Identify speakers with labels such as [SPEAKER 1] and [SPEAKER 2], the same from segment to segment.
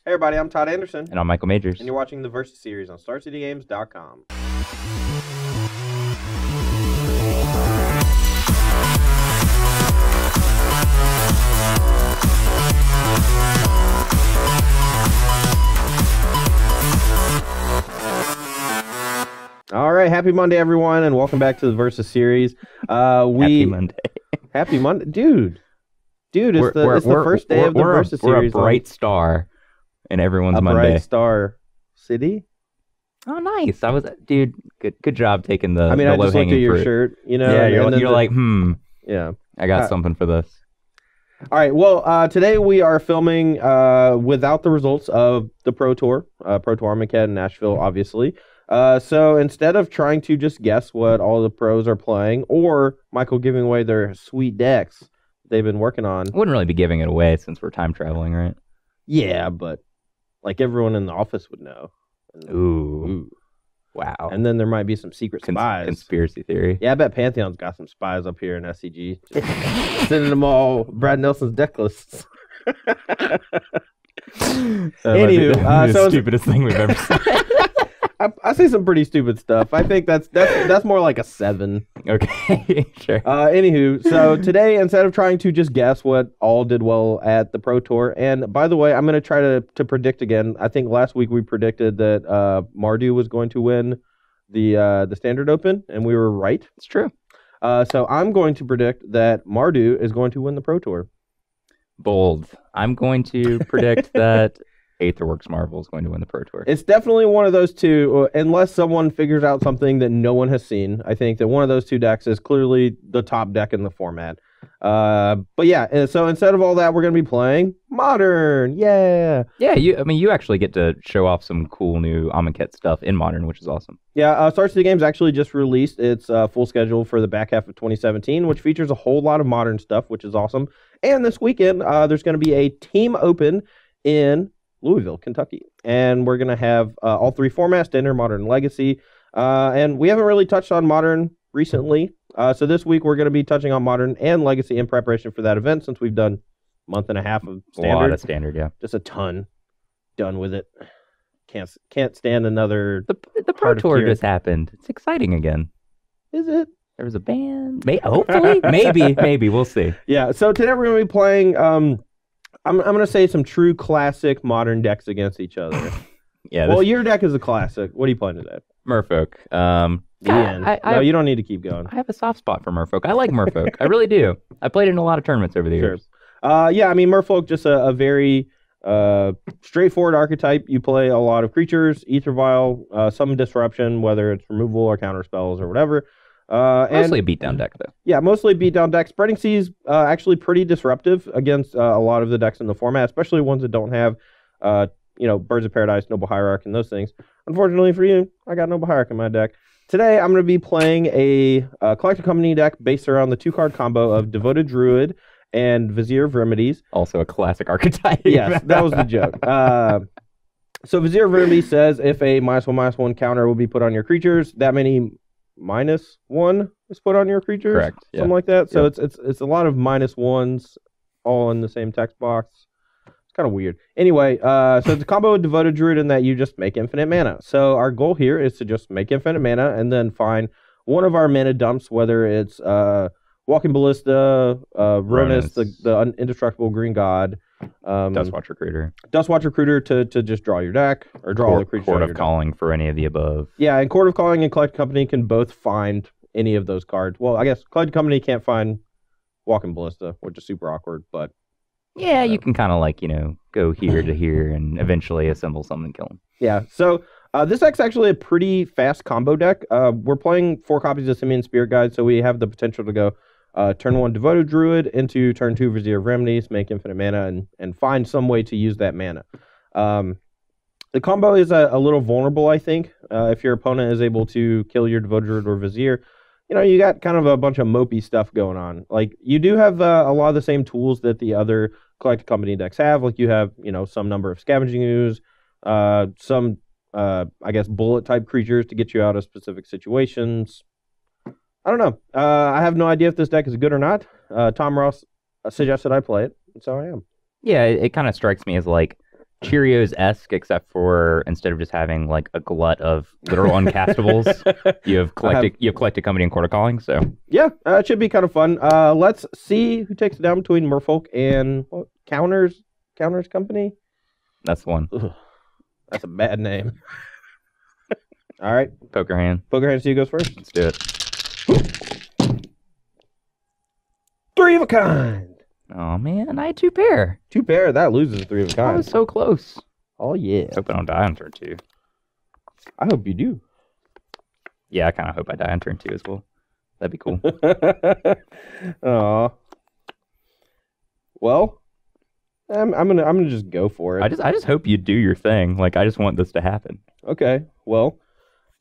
[SPEAKER 1] Hey everybody, I'm Todd Anderson.
[SPEAKER 2] And I'm Michael Majors.
[SPEAKER 1] And you're watching the Versus series on StarCityGames.com. All right, happy Monday, everyone, and welcome back to the Versus series.
[SPEAKER 2] Happy Monday.
[SPEAKER 1] Happy Monday. Dude, it's the first day of the Versus series.
[SPEAKER 2] We're a bright star in everyone's Monday.
[SPEAKER 1] A bright star city?
[SPEAKER 2] Oh, nice. Dude, good job taking the
[SPEAKER 1] I mean, I just looked at your
[SPEAKER 2] fruit.
[SPEAKER 1] shirt, you know.
[SPEAKER 2] Yeah, you're like,
[SPEAKER 1] Yeah.
[SPEAKER 2] I got something for this.
[SPEAKER 1] All right, well, today we are filming without the results of the Pro Tour Armageddon in Nashville, obviously. So instead of trying to just guess what all the pros are playing, or Michael giving away their sweet decks they've been working on.
[SPEAKER 2] I wouldn't really be giving it away since we're time traveling, right?
[SPEAKER 1] Yeah, but like everyone in the office would know.
[SPEAKER 2] Ooh. Wow.
[SPEAKER 1] And then there might be some secret spies.
[SPEAKER 2] Conspiracy theory.
[SPEAKER 1] Yeah, I bet Pantheon's got some spies up here in SCG. Sending them all Brad Nelson's deck lists.
[SPEAKER 2] Anywho, so the stupidest thing we've ever seen.
[SPEAKER 1] I say some pretty stupid stuff. I think that's more like a 7.
[SPEAKER 2] Okay, sure.
[SPEAKER 1] Anywho, so today, instead of trying to just guess what all did well at the Pro Tour, and by the way, I'm going to try to predict again. I think last week we predicted that Mardu was going to win the Standard Open, and we were right.
[SPEAKER 2] It's true.
[SPEAKER 1] So I'm going to predict that Mardu is going to win the Pro Tour.
[SPEAKER 2] Bold. I'm going to predict that Aetherworks Marvel is going to win the Pro Tour.
[SPEAKER 1] It's definitely one of those two, unless someone figures out something that no one has seen. I think that one of those two decks is clearly the top deck in the format. But yeah, so instead of all that, we're going to be playing Modern. Yeah.
[SPEAKER 2] Yeah, you actually get to show off some cool new Amonkhet stuff in Modern, which is awesome.
[SPEAKER 1] Yeah, Star City Games actually just released its full schedule for the back half of 2017, which features a whole lot of Modern stuff, which is awesome. And this weekend, there's going to be a team open in Louisville, Kentucky. And we're going to have all 3 formats, Standard, Modern, Legacy. And we haven't really touched on Modern recently. So this week we're going to be touching on Modern and Legacy in preparation for that event, since we've done a month and a half of Standard.
[SPEAKER 2] A lot of Standard, yeah.
[SPEAKER 1] Just a ton. Done with it. Can't stand another.
[SPEAKER 2] The Pro Tour just happened. It's exciting again.
[SPEAKER 1] Is it?
[SPEAKER 2] There was a band. Hopefully. Maybe. We'll see.
[SPEAKER 1] Yeah, so today we're going to be playing... I'm going to say some true classic Modern decks against each other.
[SPEAKER 2] Yeah.
[SPEAKER 1] Well, your deck is a classic. What are you playing today?
[SPEAKER 2] Merfolk.
[SPEAKER 1] No, you don't need to keep going.
[SPEAKER 2] I have a soft spot for Merfolk. I like Merfolk. I really do. I played in a lot of tournaments over the years.
[SPEAKER 1] Yeah, I mean, Merfolk, just a very straightforward archetype. You play a lot of creatures, Ether Vial, some disruption, whether it's removal or counter spells or whatever.
[SPEAKER 2] Mostly a beatdown deck, though.
[SPEAKER 1] Yeah, mostly beatdown deck. Spreading Seas actually pretty disruptive against a lot of the decks in the format, especially ones that don't have, Birds of Paradise, Noble Hierarch, and those things. Unfortunately for you, I got Noble Hierarch in my deck. Today, I'm going to be playing a Collective Company deck based around the 2-card combo of Devoted Druid and Vizier of Remedies.
[SPEAKER 2] Also a classic archetype.
[SPEAKER 1] Yes, that was the joke. So Vizier of Remedies says if a -1/-1 counter will be put on your creatures, that many -1 is put on your creatures.
[SPEAKER 2] Correct.
[SPEAKER 1] Something like that. So it's a lot of -1s all in the same text box. It's kind of weird. Anyway, so it's a combo of Devoted Druid in that you just make infinite mana. So our goal here is to just make infinite mana and then find one of our mana dumps, whether it's Walking Ballista, Ronus, the indestructible green god,
[SPEAKER 2] Dustwatch Recruiter.
[SPEAKER 1] Dustwatch Recruiter to just draw your deck, or draw all the creatures.
[SPEAKER 2] Court of Calling for any of the above.
[SPEAKER 1] Yeah, and Court of Calling and Collective Company can both find any of those cards. Well, I guess Collective Company can't find Walking Ballista, which is super awkward, but...
[SPEAKER 2] Yeah, you can kind of go here to here and eventually assemble something and kill them.
[SPEAKER 1] Yeah, so this deck's actually a pretty fast combo deck. We're playing 4 copies of Simian Spirit Guide, so we have the potential to go turn 1 Devoted Druid into turn 2 Vizier of Remedies, make infinite mana, and find some way to use that mana. The combo is a little vulnerable, I think. If your opponent is able to kill your Devoted Druid or Vizier, you got kind of a bunch of mopey stuff going on. Like, you do have a lot of the same tools that the other Collective Company decks have. Like, you have, some number of Scavenging Ooze, some, I guess, bullet-type creatures to get you out of specific situations. I don't know. I have no idea if this deck is good or not. Tom Ross suggested I play it, and so I am.
[SPEAKER 2] Yeah, it kind of strikes me as Cheerios-esque, except for instead of just having like a glut of literal uncastables, you have collected company and quarter calling. So
[SPEAKER 1] yeah, it should be kind of fun. Let's see who takes it down between Merfolk and Counters Company.
[SPEAKER 2] that's the one.
[SPEAKER 1] Ugh, that's a bad name. All right,
[SPEAKER 2] Poker hand.
[SPEAKER 1] Poker hand, so you goes first.
[SPEAKER 2] Let's do it.
[SPEAKER 1] 3 of a kind.
[SPEAKER 2] Oh man, I had 2 pair.
[SPEAKER 1] 2 pair, that loses 3 of a
[SPEAKER 2] I
[SPEAKER 1] kind.
[SPEAKER 2] was so close.
[SPEAKER 1] Oh yeah.
[SPEAKER 2] Hope I don't die on turn 2.
[SPEAKER 1] I hope you do.
[SPEAKER 2] Yeah, I kind of hope I die on turn 2 as well. That'd be cool.
[SPEAKER 1] Aw. Well, I'm gonna just go for it.
[SPEAKER 2] I just hope you do your thing. Like I just want this to happen.
[SPEAKER 1] Okay. Well,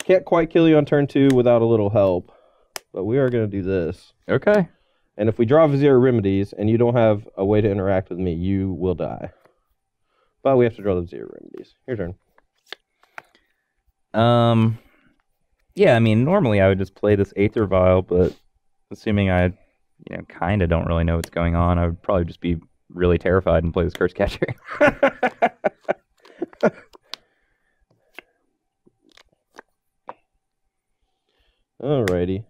[SPEAKER 1] can't quite kill you on turn 2 without a little help, but we are gonna do this.
[SPEAKER 2] Okay.
[SPEAKER 1] And if we draw Vizier Remedies and you don't have a way to interact with me, you will die. But we have to draw the Vizier Remedies. Your turn.
[SPEAKER 2] Yeah, I mean, normally I would just play this Aether Vial, but assuming I, kind of don't really know what's going on, I would probably just be really terrified and play this Curse Catcher.
[SPEAKER 1] Alrighty.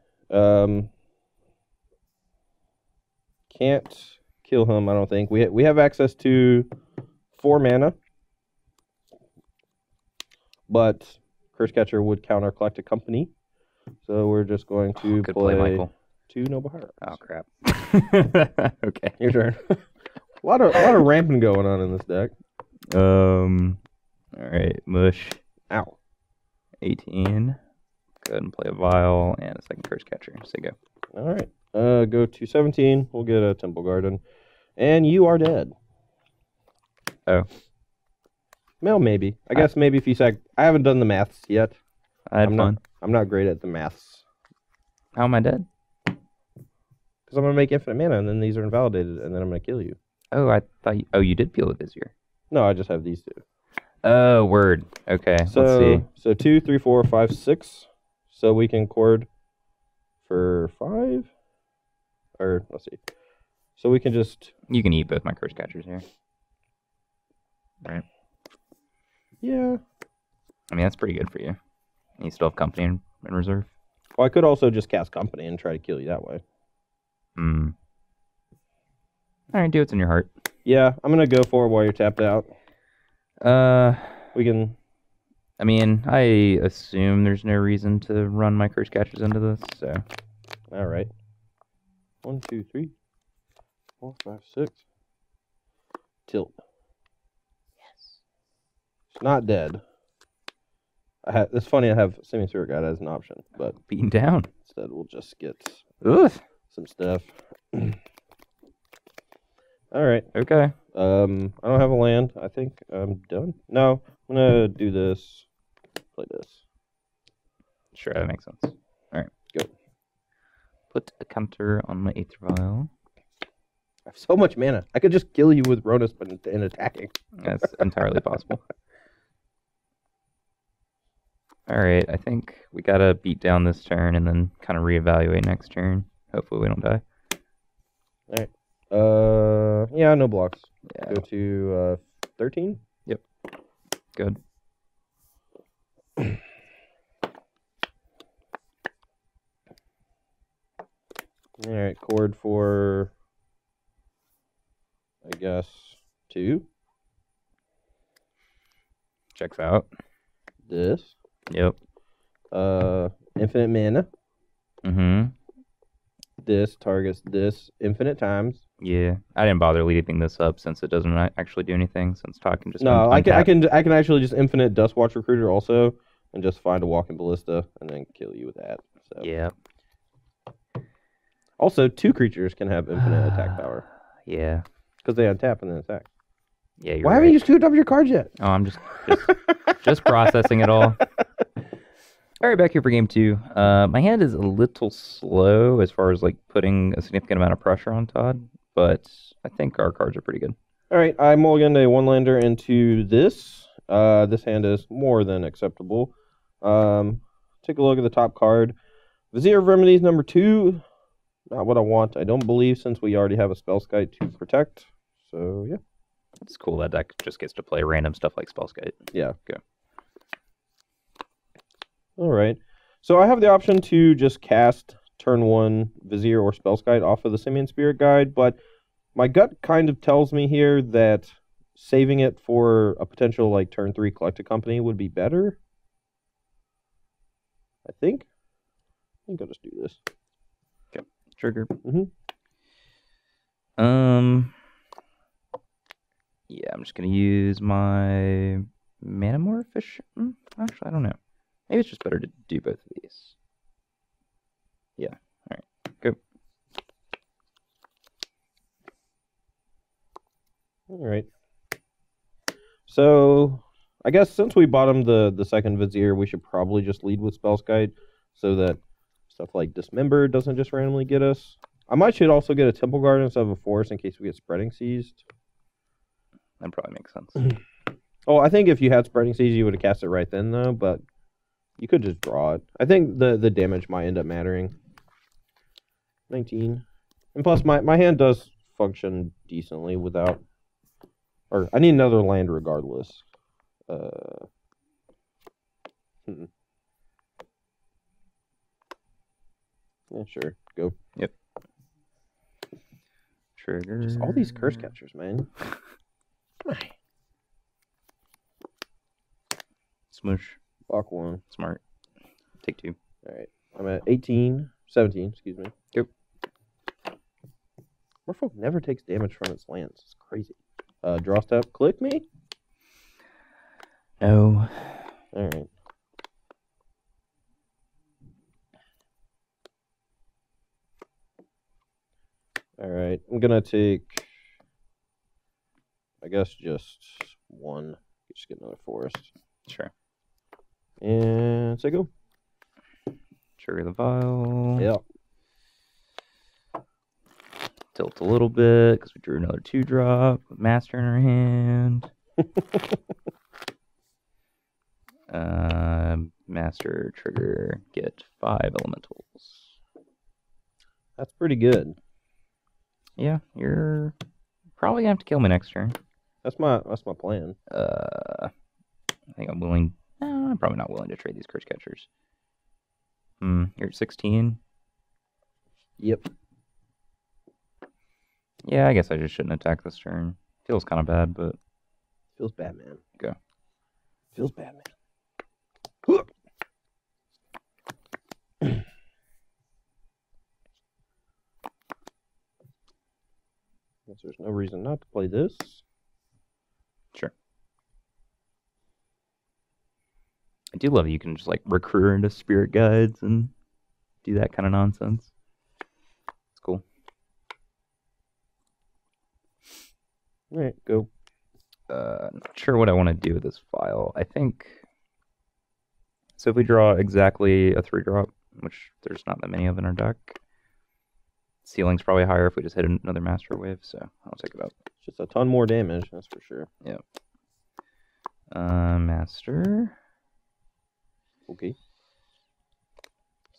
[SPEAKER 1] Can't kill him, I don't think. We have access to 4 mana. But Curse Catcher would counter Collected Company. So we're just going to play
[SPEAKER 2] Michael.
[SPEAKER 1] 2 Noble Hearts.
[SPEAKER 2] Oh crap. Okay.
[SPEAKER 1] Your turn. a lot of ramping going on in this deck.
[SPEAKER 2] Alright, mush.
[SPEAKER 1] Ow.
[SPEAKER 2] 18. Go ahead and play a Vial and a second Curse Catcher. So go.
[SPEAKER 1] Alright. Go to 17. We'll get a Temple Garden. And you are dead.
[SPEAKER 2] Oh.
[SPEAKER 1] Well, maybe. I guess maybe if you sack... I haven't done the maths yet.
[SPEAKER 2] I had fun.
[SPEAKER 1] I'm not great at the maths.
[SPEAKER 2] How am I dead?
[SPEAKER 1] Because I'm going to make infinite mana, and then these are invalidated, and then I'm going to kill you.
[SPEAKER 2] Oh, I thought you did peel a Vizier.
[SPEAKER 1] No, I just have these 2.
[SPEAKER 2] Oh, word. Okay, let's see.
[SPEAKER 1] So 2, 3, 4, 5, 6. So we can cord for 5? Or, let's see. So we can just...
[SPEAKER 2] You can eat both my Curse Catchers here. Right.
[SPEAKER 1] Yeah.
[SPEAKER 2] I mean, that's pretty good for you. You still have company in reserve.
[SPEAKER 1] Well, I could also just cast company and try to kill you that way.
[SPEAKER 2] Hmm. All right, do what's in your heart.
[SPEAKER 1] Yeah, I'm going to go for it while you're tapped out. We can...
[SPEAKER 2] I mean, I assume there's no reason to run my Curse Catchers into this, so...
[SPEAKER 1] All right. 1, 2, 3, 4, 5, 6. Tilt. Yes. It's not dead. It's funny I have Semi-Spirit Guide as an option, but
[SPEAKER 2] beaten down.
[SPEAKER 1] Instead, we'll just get some stuff. All right.
[SPEAKER 2] Okay.
[SPEAKER 1] I don't have a land. I think I'm done. No, I'm gonna do this. Play this.
[SPEAKER 2] Sure, that makes sense. All right,
[SPEAKER 1] go.
[SPEAKER 2] Put a counter on my Aether Vial.
[SPEAKER 1] I have so much mana. I could just kill you with Ronus in attacking.
[SPEAKER 2] That's entirely possible. All right, I think we gotta beat down this turn and then kind of reevaluate next turn. Hopefully we don't die.
[SPEAKER 1] All right. Yeah, no blocks.
[SPEAKER 2] Yeah.
[SPEAKER 1] Go to 13.
[SPEAKER 2] Yep. Good.
[SPEAKER 1] All right, cord for, I guess, 2.
[SPEAKER 2] Checks out.
[SPEAKER 1] This.
[SPEAKER 2] Yep.
[SPEAKER 1] Infinite mana.
[SPEAKER 2] Mm-hmm.
[SPEAKER 1] This targets this infinite times.
[SPEAKER 2] Yeah, I didn't bother leaving this up since it doesn't actually do anything. Since Todd can just
[SPEAKER 1] no, I can actually just infinite Dustwatch Recruiter also, and just find a Walking Ballista and then kill you with that. So.
[SPEAKER 2] Yeah.
[SPEAKER 1] Also, 2 creatures can have infinite attack power.
[SPEAKER 2] Yeah.
[SPEAKER 1] Because they untap and then attack.
[SPEAKER 2] Yeah, you're
[SPEAKER 1] Why
[SPEAKER 2] right.
[SPEAKER 1] haven't you screwed up your cards yet?
[SPEAKER 2] Oh, I'm just processing it all. All right, back here for game 2. My hand is a little slow as far as like putting a significant amount of pressure on Todd, but I think our cards are pretty good.
[SPEAKER 1] All right, I mulliganed a 1-lander into this. This hand is more than acceptable. Take a look at the top card. Vizier of Remedies number 2. Not what I want. I don't believe since we already have a Spellskite to protect. So, yeah.
[SPEAKER 2] It's cool that deck just gets to play random stuff like Spellskite.
[SPEAKER 1] Yeah.
[SPEAKER 2] Go.
[SPEAKER 1] All right. So I have the option to just cast turn 1 Vizier or Spellskite off of the Simian Spirit Guide, but my gut kind of tells me here that saving it for a potential like turn 3 Collect a Company would be better. I think I'll just do this.
[SPEAKER 2] Okay. Trigger. Yeah, I'm just gonna use my Manamorph Fish. Actually, I don't know. Maybe it's just better to do both of these. Yeah. All right. Go.
[SPEAKER 1] All right. So I guess since we bottomed the second Vizier, we should probably just lead with Spellskite so that stuff like Dismember doesn't just randomly get us. I might should also get a Temple Guard instead of a Forest in case we get Spreading Seized.
[SPEAKER 2] That probably makes sense.
[SPEAKER 1] Oh, I think if you had Spreading Seized, you would have cast it right then, though, but you could just draw it. I think the damage might end up mattering. 19. And plus, my hand does function decently without... Or, I need another land regardless. Yeah, sure. Go.
[SPEAKER 2] Yep. Trigger.
[SPEAKER 1] Just all these curse catchers, man.
[SPEAKER 2] Smoosh.
[SPEAKER 1] Block 1.
[SPEAKER 2] Smart. Take 2.
[SPEAKER 1] Alright. I'm at 18. 17, excuse me.
[SPEAKER 2] Go.
[SPEAKER 1] Merfolk never takes damage from its lands. It's crazy. Draw step. Click me?
[SPEAKER 2] No.
[SPEAKER 1] Alright. Alright. I'm gonna take... I guess just 1. Just get another Forest.
[SPEAKER 2] Sure.
[SPEAKER 1] And say go.
[SPEAKER 2] Trigger the vial.
[SPEAKER 1] Yeah.
[SPEAKER 2] Tilt a little bit because we drew another 2-drop. Master in our hand. Master trigger. Get 5 elementals.
[SPEAKER 1] That's pretty good.
[SPEAKER 2] Yeah, you're probably gonna have to kill me next turn.
[SPEAKER 1] That's my plan.
[SPEAKER 2] I think I'm willing. No, I'm probably not willing to trade these curse catchers. You're at 16.
[SPEAKER 1] Yep.
[SPEAKER 2] Yeah, I guess I just shouldn't attack this turn. Feels kind of bad, but
[SPEAKER 1] Feels bad, man.
[SPEAKER 2] Go.
[SPEAKER 1] Feels bad, man. Guess there's no reason not to play this.
[SPEAKER 2] Sure. I do love it. You can just like recruit into spirit guides and do that kind of nonsense. It's cool.
[SPEAKER 1] All right, go.
[SPEAKER 2] Not sure what I want to do with this file. I think so. If we draw exactly a 3-drop, which there's not that many of in our deck, ceiling's probably higher if we just hit another master wave. So I'll take it up.
[SPEAKER 1] It's just a ton more damage, that's for sure.
[SPEAKER 2] Yeah. Master.
[SPEAKER 1] Okay.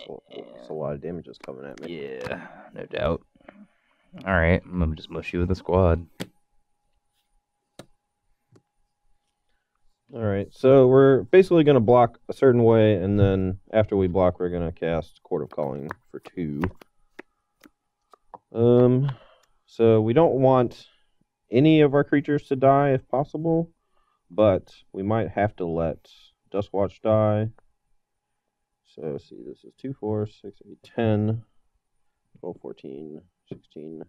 [SPEAKER 1] That's a lot of damage that's coming at me.
[SPEAKER 2] Yeah, no doubt. All right, I'm gonna just mush you with a squad.
[SPEAKER 1] All right, so we're basically going to block a certain way, and then after we block, we're going to cast Court of Calling for 2. So we don't want any of our creatures to die if possible, but we might have to let Duskwatch die. So let's see, this is 2, 4, 6, 8, 10, 12, 14, 16.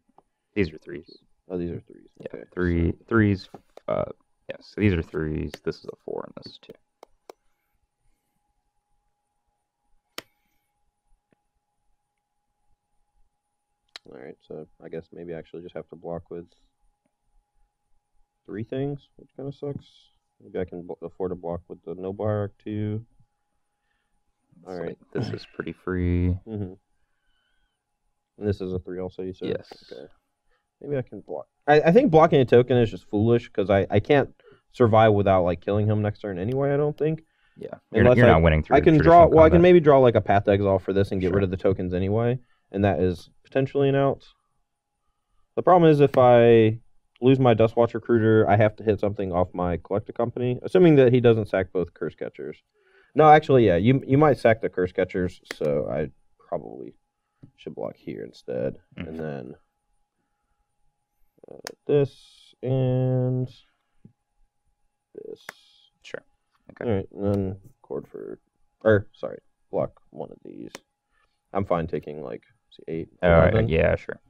[SPEAKER 2] These are 3s.
[SPEAKER 1] Oh, these are 3s.
[SPEAKER 2] Yeah,
[SPEAKER 1] Okay.
[SPEAKER 2] threes. Yes, so these are 3s. This is a 4, and this is 2.
[SPEAKER 1] All right, so I guess maybe I actually just have to block with 3 things, which kind of sucks. Maybe I can afford to block with the Nobar too. All right,
[SPEAKER 2] this is pretty free.
[SPEAKER 1] And this is a 3 also, you said?
[SPEAKER 2] Yes.
[SPEAKER 1] Okay. Maybe I can block. I think blocking a token is just foolish because I can't survive without like killing him next turn anyway, I don't think.
[SPEAKER 2] Yeah, you're not winning through.
[SPEAKER 1] I can draw. Well,
[SPEAKER 2] combat.
[SPEAKER 1] I can maybe draw like a Path to Exile for this and get
[SPEAKER 2] Sure.
[SPEAKER 1] rid of the tokens anyway, and that is potentially an out. The problem is if I lose my Dustwatch Recruiter, I have to hit something off my Collector Company, assuming that he doesn't sack both Curse Catchers. No, actually, yeah, you might sack the Curse Catchers, so I probably should block here instead. And then this and this.
[SPEAKER 2] Sure. Okay.
[SPEAKER 1] All right, and then block one of these. I'm fine taking like 8.
[SPEAKER 2] All right, yeah, sure.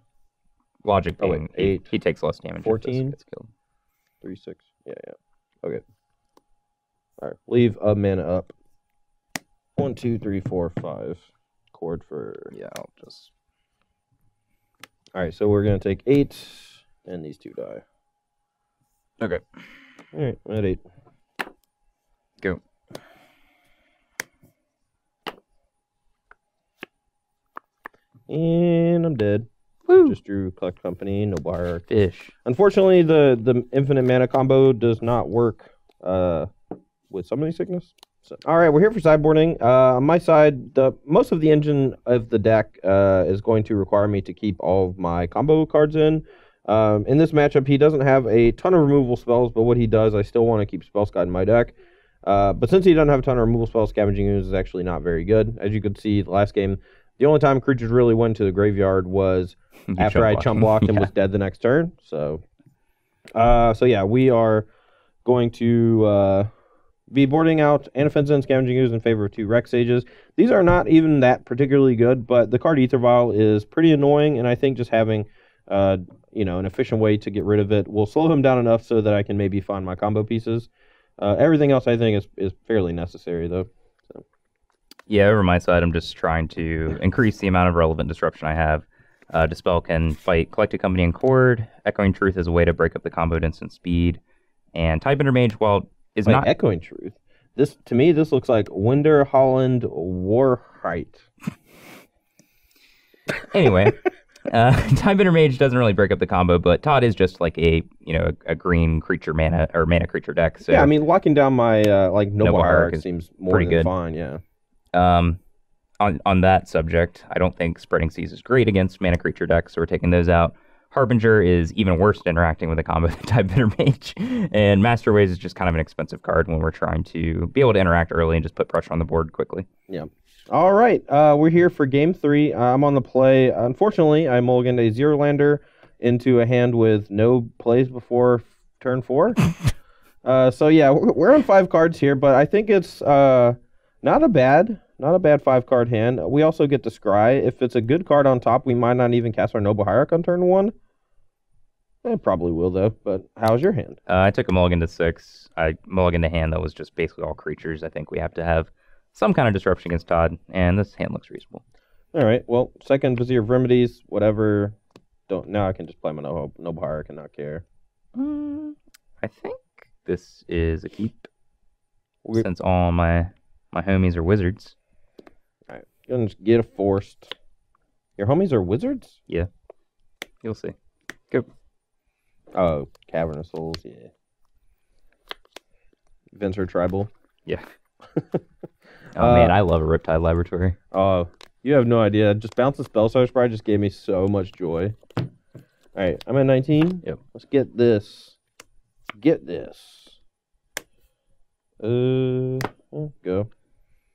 [SPEAKER 2] Logic being
[SPEAKER 1] 8.
[SPEAKER 2] He takes less damage.
[SPEAKER 1] 14.
[SPEAKER 2] Gets killed.
[SPEAKER 1] 3, 6. Yeah. Okay. All right, leave a mana up. 1, 2, 3, 4, 5. Cord for
[SPEAKER 2] I'll just.
[SPEAKER 1] All right, so we're gonna take 8, and these 2 die.
[SPEAKER 2] Okay.
[SPEAKER 1] All right, I'm at 8.
[SPEAKER 2] Go.
[SPEAKER 1] And I'm dead.
[SPEAKER 2] Woo.
[SPEAKER 1] Just drew Collect Company, Noble Hierarch.
[SPEAKER 2] Fish.
[SPEAKER 1] Unfortunately, the infinite mana combo does not work with Summoning Sickness. So, all right, we're here for sideboarding. On my side, most of the engine of the deck is going to require me to keep all of my combo cards in. In this matchup, he doesn't have a ton of removal spells, but what he does, I still want to keep Spellskite in my deck. But since he doesn't have a ton of removal spells, Scavenging Ooze is actually not very good. As you could see, the last game, the only time creatures really went to the graveyard was after I chump blocked and was dead the next turn. So yeah, we are going to be boarding out Anafenza and Scavenging Ooze in favor of 2 Rex Sages. These are not even that particularly good, but the card Ether Vial is pretty annoying, and I think just having an efficient way to get rid of it will slow him down enough so that I can maybe find my combo pieces. Everything else I think is fairly necessary, though. So.
[SPEAKER 2] Yeah, over my side, I'm just trying to increase the amount of relevant disruption I have. Dispel can fight Collected Company and Cord. Echoing Truth is a way to break up the comboed instant speed. And Type Intermage, while is not
[SPEAKER 1] Echoing Truth. To me, this looks like Winder Holland Warhite.
[SPEAKER 2] Anyway, Type Intermage doesn't really break up the combo, but Todd is just like a green creature mana or mana creature deck. So
[SPEAKER 1] yeah, I mean locking down my Noble Hierarch seems more
[SPEAKER 2] pretty
[SPEAKER 1] than
[SPEAKER 2] good.
[SPEAKER 1] fine. Yeah.
[SPEAKER 2] On that subject, I don't think Spreading Seas is great against mana creature decks, so we're taking those out. Harbinger is even worse at interacting with a combo than Type Intermage. And Master Ways is just kind of an expensive card when we're trying to be able to interact early and just put pressure on the board quickly.
[SPEAKER 1] Yeah. All right. We're here for game 3. I'm on the play. Unfortunately, I mulliganed a 0-lander into a hand with no plays before turn 4. So yeah, we're on 5 cards here, but I think it's not a bad 5-card hand. We also get to scry. If it's a good card on top, we might not even cast our Noble Hierarch on turn 1. It probably will, though. But how's your hand?
[SPEAKER 2] I took a mulligan to 6. I mulliganed a hand that was just basically all creatures. I think we have to have some kind of disruption against Todd, and this hand looks reasonable.
[SPEAKER 1] All right. Well, second Vizier of Remedies, whatever. Now I can just play my Noble Hierarch and not care.
[SPEAKER 2] I think this is a keep, since all my homies are wizards.
[SPEAKER 1] All right. Gonna just get a forced. Your homies are wizards?
[SPEAKER 2] Yeah. You'll see. Go.
[SPEAKER 1] Oh, Cavern of Souls, yeah. Venser Tribal.
[SPEAKER 2] Yeah. Oh man, I love a Riptide Laboratory.
[SPEAKER 1] Oh, you have no idea. Just bounce the Spellstar Sprite just gave me so much joy. Alright, I'm at 19.
[SPEAKER 2] Yep.
[SPEAKER 1] Let's get this. Get this. Go.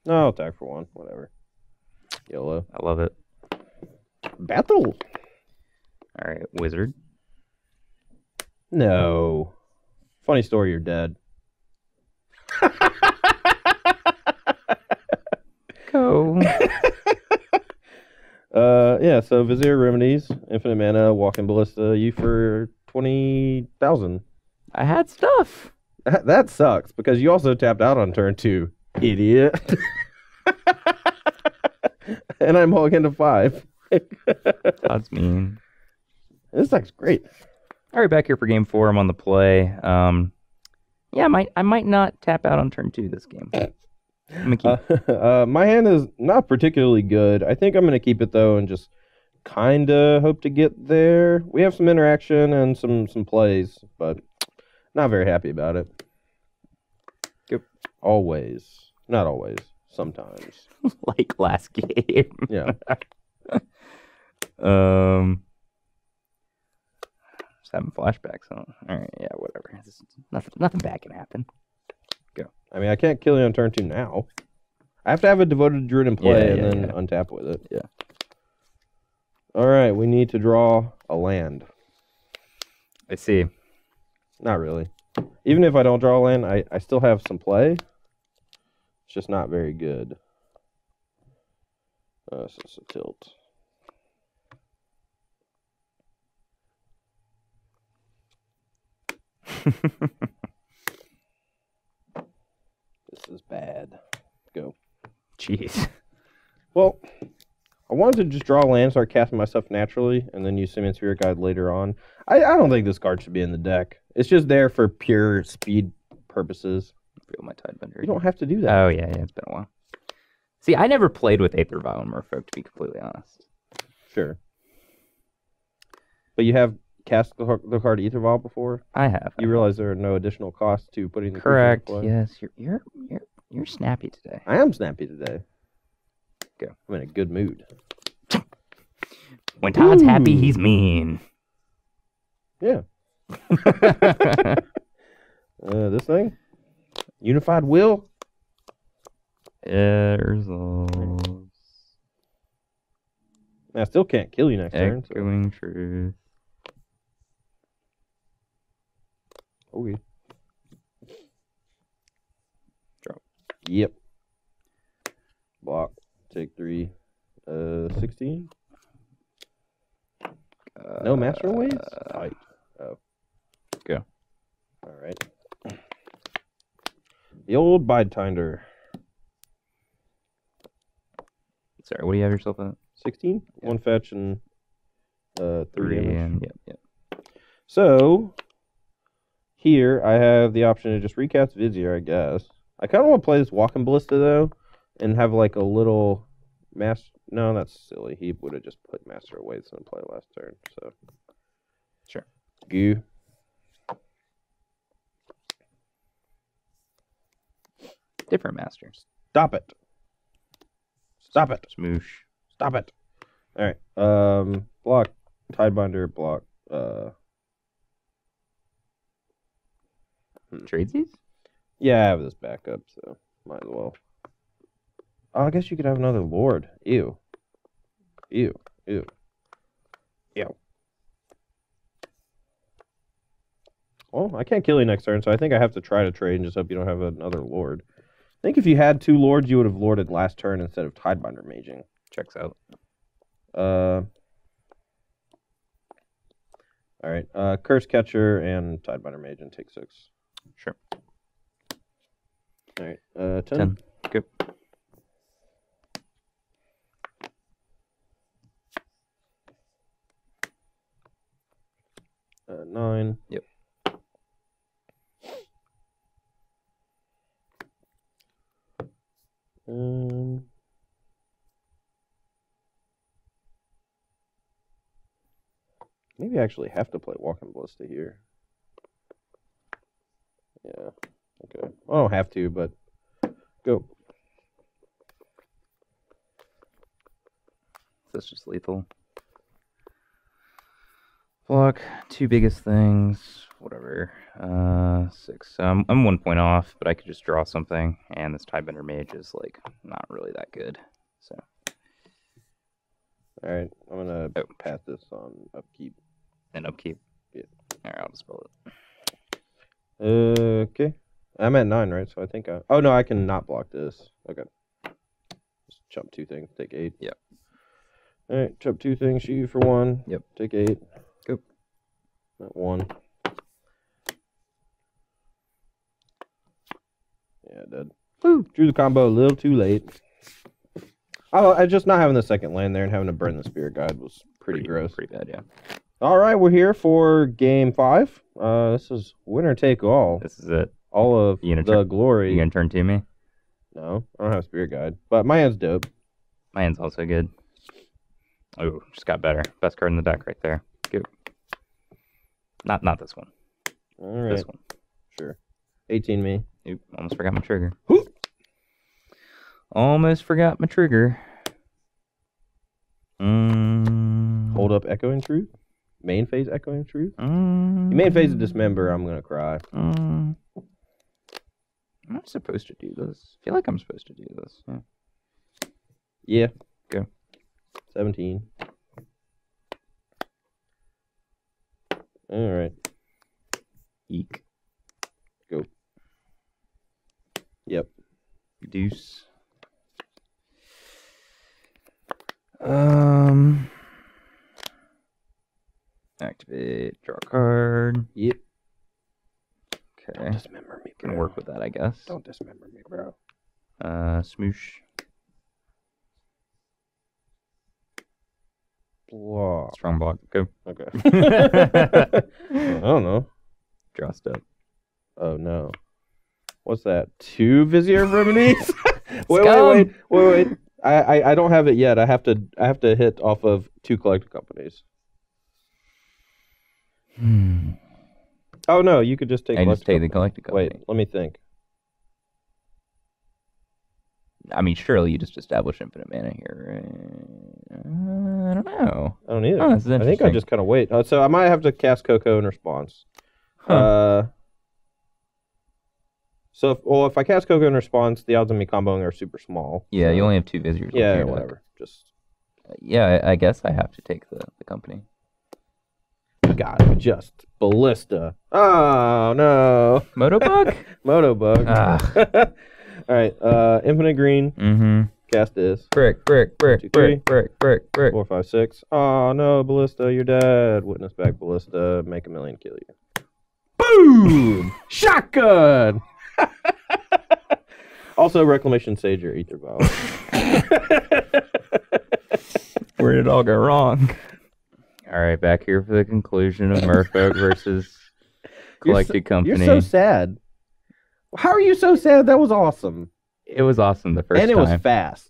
[SPEAKER 1] No, I'll attack for 1. Whatever. YOLO.
[SPEAKER 2] I love it.
[SPEAKER 1] Battle.
[SPEAKER 2] Alright, wizard.
[SPEAKER 1] No. Funny story, you're dead.
[SPEAKER 2] Go.
[SPEAKER 1] Yeah, so Vizier Remedies, Infinite Mana, Walking Ballista, you for 20,000.
[SPEAKER 2] I had stuff.
[SPEAKER 1] That sucks, because you also tapped out on turn 2, idiot. And I'm holding to 5.
[SPEAKER 2] That's mean.
[SPEAKER 1] This deck's great.
[SPEAKER 2] All right, back here for game 4. I'm on the play. Yeah, I might not tap out on turn 2 this game. I'm gonna keep.
[SPEAKER 1] My hand is not particularly good. I think I'm going to keep it, though, and just kind of hope to get there. We have some interaction and some plays, but not very happy about it.
[SPEAKER 2] Yep.
[SPEAKER 1] Always. Not always. Sometimes.
[SPEAKER 2] Like last game.
[SPEAKER 1] Yeah.
[SPEAKER 2] Just having flashbacks. All right, yeah, whatever. Nothing bad can happen. Go.
[SPEAKER 1] I mean, I can't kill you on turn 2 now. I have to have a devoted druid in play and then
[SPEAKER 2] yeah.
[SPEAKER 1] untap with it.
[SPEAKER 2] Yeah.
[SPEAKER 1] All right, we need to draw a land.
[SPEAKER 2] I see.
[SPEAKER 1] Not really. Even if I don't draw a land, I still have some play. It's just not very good. So it's a tilt. This is bad. Go.
[SPEAKER 2] Jeez.
[SPEAKER 1] Well, I wanted to just draw land, start casting my stuff naturally, and then use Simian Spirit Guide later on. I don't think this card should be in the deck. It's just there for pure speed purposes.
[SPEAKER 2] Feel my Tidebender.
[SPEAKER 1] You don't have to do that.
[SPEAKER 2] Oh, yeah, it's been a while. See, I never played with Aether Vial and Merfolk, to be completely honest.
[SPEAKER 1] Sure. But you have cast the card Aether Vial before?
[SPEAKER 2] I have.
[SPEAKER 1] You realize there are no additional costs to putting the
[SPEAKER 2] Correct.
[SPEAKER 1] creature in play?
[SPEAKER 2] Yes, you're snappy today.
[SPEAKER 1] I am snappy today.
[SPEAKER 2] Go.
[SPEAKER 1] I'm in a good mood.
[SPEAKER 2] When Todd's happy, he's mean.
[SPEAKER 1] Yeah. This thing? Unified Will?
[SPEAKER 2] Resolves.
[SPEAKER 1] I still can't kill you next turn. So.
[SPEAKER 2] Echoing Truth.
[SPEAKER 1] Okay.
[SPEAKER 2] Drop.
[SPEAKER 1] Yep. Block. Take 3. 16? No Master Ways? Tight. Oh.
[SPEAKER 2] Go.
[SPEAKER 1] Alright. The old Bidetinder.
[SPEAKER 2] Sorry, what do you have yourself at?
[SPEAKER 1] 16? Yeah. 1 fetch and 3 damage.
[SPEAKER 2] And, yep.
[SPEAKER 1] So, here I have the option to just recast Vizier, I guess. I kind of want to play this Walking Ballista, though, and have like a little master. No, that's silly. He would have just put Master of Ways in play last turn. So,
[SPEAKER 2] sure.
[SPEAKER 1] Goo.
[SPEAKER 2] Different masters.
[SPEAKER 1] Stop it. Stop it.
[SPEAKER 2] Smoosh.
[SPEAKER 1] Stop it. All right. Block. Tidebinder. Block.
[SPEAKER 2] Tradesies?
[SPEAKER 1] Yeah, I have this backup, so might as well. Oh, I guess you could have another Lord. Ew. Ew. Ew. Ew. Well, I can't kill you next turn, so I think I have to try to trade and just hope you don't have another Lord. I think if you had 2 Lords, you would have Lorded last turn instead of Tidebinder maging.
[SPEAKER 2] Checks out.
[SPEAKER 1] Alright. Curse Catcher and Tidebinder Mage and take 6.
[SPEAKER 2] Sure.
[SPEAKER 1] Alright. 10.
[SPEAKER 2] 10. Go.
[SPEAKER 1] Uh, 9.
[SPEAKER 2] Yep.
[SPEAKER 1] Maybe I actually have to play Walking Ballista here. Yeah. Okay. I don't have to, but go.
[SPEAKER 2] That's just lethal. Block, 2 biggest things, whatever. 6. So I'm 1 point off, but I could just draw something, and this Tidebender Mage is like not really that good. So.
[SPEAKER 1] All right, I'm gonna pass this on upkeep.
[SPEAKER 2] And upkeep.
[SPEAKER 1] Yeah.
[SPEAKER 2] All right, I'll dispel it.
[SPEAKER 1] Okay. I'm at 9, right? So I think I. Oh no, I can not block this. Okay. Just jump 2 things. Take 8.
[SPEAKER 2] Yep.
[SPEAKER 1] All right, jump 2 things. Shoot you for 1.
[SPEAKER 2] Yep.
[SPEAKER 1] Take 8.
[SPEAKER 2] Go.
[SPEAKER 1] At 1. Yeah, dead.
[SPEAKER 2] Woo.
[SPEAKER 1] Drew the combo a little too late. Oh, I just not having the second land there and having to burn the Spirit Guide was pretty gross.
[SPEAKER 2] Pretty bad, yeah.
[SPEAKER 1] All right, we're here for game 5. This is winner take all.
[SPEAKER 2] This is it.
[SPEAKER 1] All of the glory.
[SPEAKER 2] You gonna turn to me?
[SPEAKER 1] No, I don't have Spirit Guide, but my hand's dope.
[SPEAKER 2] My hand's also good. Oh, just got better. Best card in the deck right there. Go. Not this one.
[SPEAKER 1] All right.
[SPEAKER 2] This one.
[SPEAKER 1] Sure. 18 me.
[SPEAKER 2] Oop, almost forgot my trigger. Almost forgot my trigger.
[SPEAKER 1] Hold up Echoing Truth. Main phase Echoing Truth?
[SPEAKER 2] Mm.
[SPEAKER 1] You main phase a Dismember, I'm going to cry.
[SPEAKER 2] Am I supposed to do this? I feel like I'm supposed to do this.
[SPEAKER 1] Yeah.
[SPEAKER 2] Go.
[SPEAKER 1] 17. All right.
[SPEAKER 2] Eek.
[SPEAKER 1] Go. Yep.
[SPEAKER 2] Deuce. Activate. Draw a card.
[SPEAKER 1] Yep.
[SPEAKER 2] Okay.
[SPEAKER 1] Don't dismember me, bro.
[SPEAKER 2] Gonna work with that, I guess.
[SPEAKER 1] Don't dismember me, bro.
[SPEAKER 2] Smoosh.
[SPEAKER 1] Blah.
[SPEAKER 2] Strong block. Go.
[SPEAKER 1] Okay. I don't know.
[SPEAKER 2] Draw step.
[SPEAKER 1] Oh no. What's that? 2 Vizier of Remedies? wait. I don't have it yet. I have to hit off of 2 collected companies. Oh no, you could just take.
[SPEAKER 2] I just take the collected company.
[SPEAKER 1] Wait, let me think.
[SPEAKER 2] I mean, surely you just establish infinite mana here. I don't know.
[SPEAKER 1] I don't either.
[SPEAKER 2] Oh, this is
[SPEAKER 1] I think I
[SPEAKER 2] interesting.
[SPEAKER 1] just kind of wait. So I might have to cast Coco in response.
[SPEAKER 2] Huh.
[SPEAKER 1] If I cast Coco in response, the odds of me comboing are super small.
[SPEAKER 2] Yeah,
[SPEAKER 1] so,
[SPEAKER 2] you only have 2 visitors.
[SPEAKER 1] Yeah, whatever. Just
[SPEAKER 2] yeah, I guess I have to take the company.
[SPEAKER 1] God, just Ballista. Oh no.
[SPEAKER 2] Motobug?
[SPEAKER 1] Motobug. All right. Infinite green.
[SPEAKER 2] Mm-hmm.
[SPEAKER 1] Cast is.
[SPEAKER 2] Brick.
[SPEAKER 1] 2, 3. 4, 5, 6. Oh no, Ballista, you're dead. Witness back Ballista. Make a million kill you. Boom! Shotgun! Also, Reclamation Sage or Ether Vial.
[SPEAKER 2] Where did it all go wrong? All right, back here for the conclusion of Merfolk versus Collected Company.
[SPEAKER 1] You're so sad. How are you so sad? That was awesome.
[SPEAKER 2] It was awesome the first time.
[SPEAKER 1] And it was fast.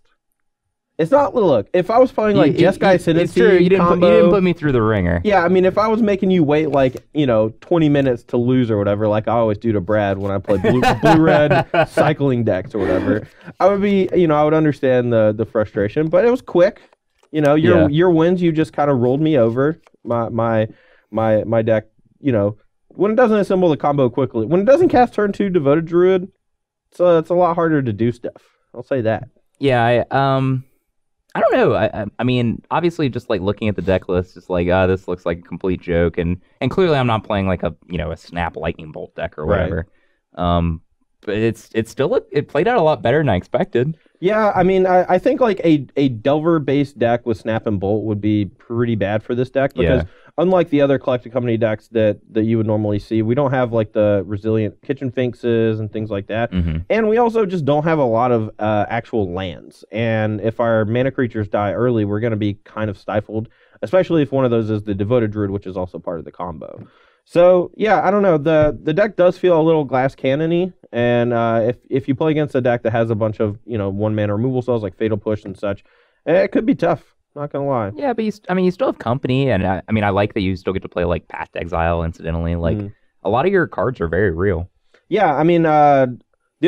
[SPEAKER 1] It's not, look, if I was playing like Jeskai Ascendancy
[SPEAKER 2] it's true. You didn't put me through the ringer.
[SPEAKER 1] Yeah, I mean, if I was making you wait like, 20 minutes to lose or whatever, like I always do to Brad when I play blue-red cycling decks or whatever, I would be, I would understand the frustration, but it was quick. Your wins, you just kind of rolled me over. My deck, when it doesn't assemble the combo quickly, when it doesn't cast turn 2 Devoted Druid, it's a lot harder to do stuff. I'll say that.
[SPEAKER 2] Yeah, I don't know. I mean, obviously, just like looking at the deck list, it's like, this looks like a complete joke, and clearly, I'm not playing like a Snap Lightning Bolt deck or whatever. Right. But it's still it played out a lot better than I expected.
[SPEAKER 1] Yeah, I mean, I think like a Delver based deck with Snap and Bolt would be pretty bad for this deck because unlike the other Collected Company decks that you would normally see, we don't have like the resilient Kitchen Finxes and things like that.
[SPEAKER 2] Mm-hmm.
[SPEAKER 1] And we also just don't have a lot of actual lands. And if our mana creatures die early, we're going to be kind of stifled, especially if one of those is the Devoted Druid, which is also part of the combo. So, yeah, I don't know. The deck does feel a little glass cannon-y, and if you play against a deck that has a bunch of, 1-mana removal spells like Fatal Push and such, it could be tough, not gonna lie.
[SPEAKER 2] Yeah, but you still have company, and I like that you still get to play, like, Path to Exile, incidentally. Like, a lot of your cards are very real.
[SPEAKER 1] Yeah, I mean, the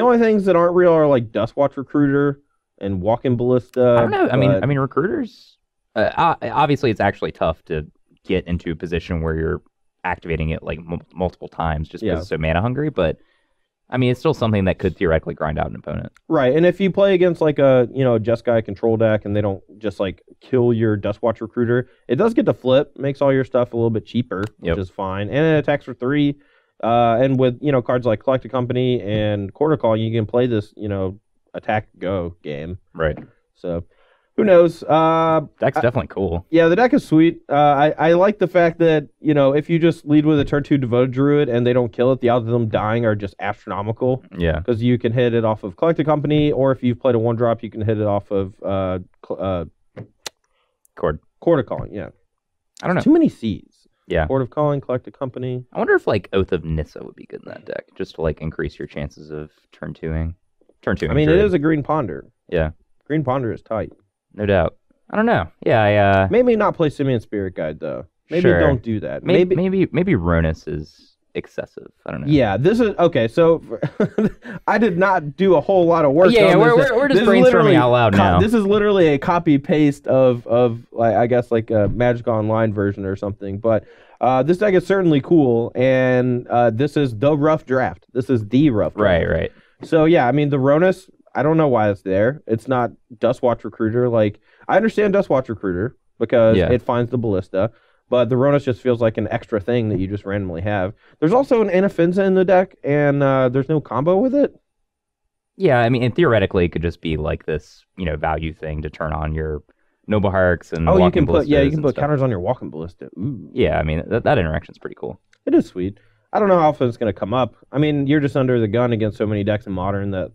[SPEAKER 1] only things that aren't real are, like, Dustwatch Recruiter and Walking Ballista.
[SPEAKER 2] I don't know. I mean, Recruiters, obviously it's actually tough to get into a position where you're activating it like multiple times just because it's so mana hungry, but I mean it's still something that could theoretically grind out an opponent. Right,
[SPEAKER 1] and if you play against like a Jeskai control deck and they don't just like kill your Dustwatch Recruiter, it does get to flip, makes all your stuff a little bit cheaper, which is fine, and it attacks for 3. And with cards like Collected Company and Quarter Call, you can play this attack go game.
[SPEAKER 2] Right.
[SPEAKER 1] So who knows?
[SPEAKER 2] Deck's definitely cool.
[SPEAKER 1] Yeah, the deck is sweet. I like the fact that, if you just lead with a turn 2 Devoted Druid and they don't kill it, the odds of them dying are just astronomical.
[SPEAKER 2] Yeah.
[SPEAKER 1] Because you can hit it off of Collected Company, or if you've played a 1-drop, you can hit it off of Court of Calling, yeah.
[SPEAKER 2] I don't know.
[SPEAKER 1] Too many C's.
[SPEAKER 2] Yeah.
[SPEAKER 1] Court of Calling, Collected Company.
[SPEAKER 2] I wonder if, like, Oath of Nissa would be good in that deck, just to, like, increase your chances of turn 2ing.
[SPEAKER 1] I mean, it is a Green Ponder.
[SPEAKER 2] Yeah.
[SPEAKER 1] Green Ponder is tight.
[SPEAKER 2] No doubt. I don't know. Yeah,
[SPEAKER 1] maybe not play Simian Spirit Guide though. Maybe don't do that.
[SPEAKER 2] Maybe Ronus is excessive. I don't know.
[SPEAKER 1] Yeah, this is okay. So I did not do a whole lot of work.
[SPEAKER 2] Yeah,
[SPEAKER 1] on
[SPEAKER 2] we're
[SPEAKER 1] this.
[SPEAKER 2] just
[SPEAKER 1] This is
[SPEAKER 2] brainstorming
[SPEAKER 1] literally
[SPEAKER 2] out loud now.
[SPEAKER 1] This is literally a copy paste of like, I guess like a Magic Online version or something. But this deck is certainly cool, and this is the rough draft. This is the rough draft.
[SPEAKER 2] Right.
[SPEAKER 1] So yeah, I mean the Ronus. I don't know why it's there. It's not Dustwatch Recruiter. Like I understand Dustwatch Recruiter because it finds the Ballista. But the Ronus just feels like an extra thing that you just randomly have. There's also an Anafenza in the deck, and there's no combo with it.
[SPEAKER 2] Yeah, I mean, and theoretically, it could just be like this, value thing to turn on your Noble Hierarchs and
[SPEAKER 1] you can put
[SPEAKER 2] stuff.
[SPEAKER 1] counters on your Walking Ballista. Ooh.
[SPEAKER 2] Yeah, I mean, that interaction's pretty cool.
[SPEAKER 1] It is sweet. I don't know how often it's going to come up. I mean, you're just under the gun against so many decks in Modern that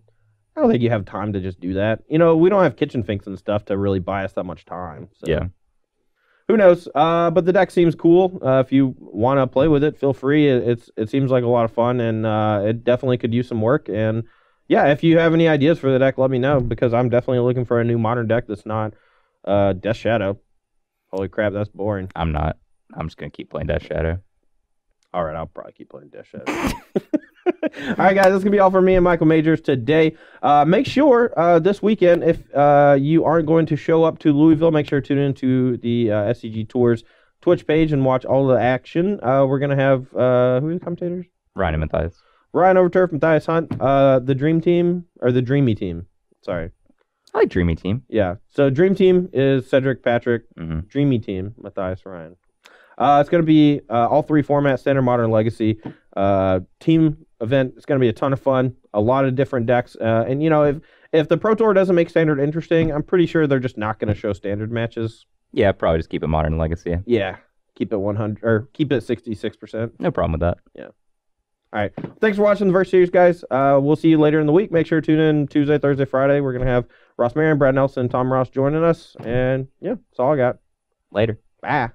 [SPEAKER 1] I don't think you have time to just do that. We don't have Kitchen Finks and stuff to really buy us that much time. So.
[SPEAKER 2] Yeah.
[SPEAKER 1] Who knows? But the deck seems cool. If you want to play with it, feel free. It seems like a lot of fun, and it definitely could use some work. And yeah, if you have any ideas for the deck, let me know, because I'm definitely looking for a new Modern deck that's not Death Shadow. Holy crap, that's boring.
[SPEAKER 2] I'm not. I'm just going to keep playing Death Shadow.
[SPEAKER 1] All right, I'll probably keep playing Death Shadow. All right, guys, that's going to be all for me and Michael Majors today. Make sure this weekend, if you aren't going to show up to Louisville, make sure to tune into the SCG Tours Twitch page and watch all the action. We're going to have, who are the commentators?
[SPEAKER 2] Ryan and Matthias.
[SPEAKER 1] Ryan Overturf, Matthias Hunt, the Dream Team, or the Dreamy Team. Sorry.
[SPEAKER 2] I like Dreamy Team.
[SPEAKER 1] Yeah, so Dream Team is Cedric, Patrick. Dreamy Team, Matthias, Ryan. It's going to be all three formats, Standard, Modern, Legacy. Team event. It's going to be a ton of fun. A lot of different decks. And, if the Pro Tour doesn't make Standard interesting, I'm pretty sure they're just not going to show Standard matches.
[SPEAKER 2] Yeah, probably just keep it Modern and Legacy.
[SPEAKER 1] Yeah. Keep it 100, or keep it 66%.
[SPEAKER 2] No problem with that.
[SPEAKER 1] Yeah. All right. Thanks for watching the Verse Series, guys. We'll see you later in the week. Make sure to tune in Tuesday, Thursday, Friday. We're going to have Ross Marion, Brad Nelson, Tom Ross joining us. And, yeah, that's all I got.
[SPEAKER 2] Later.
[SPEAKER 1] Bye.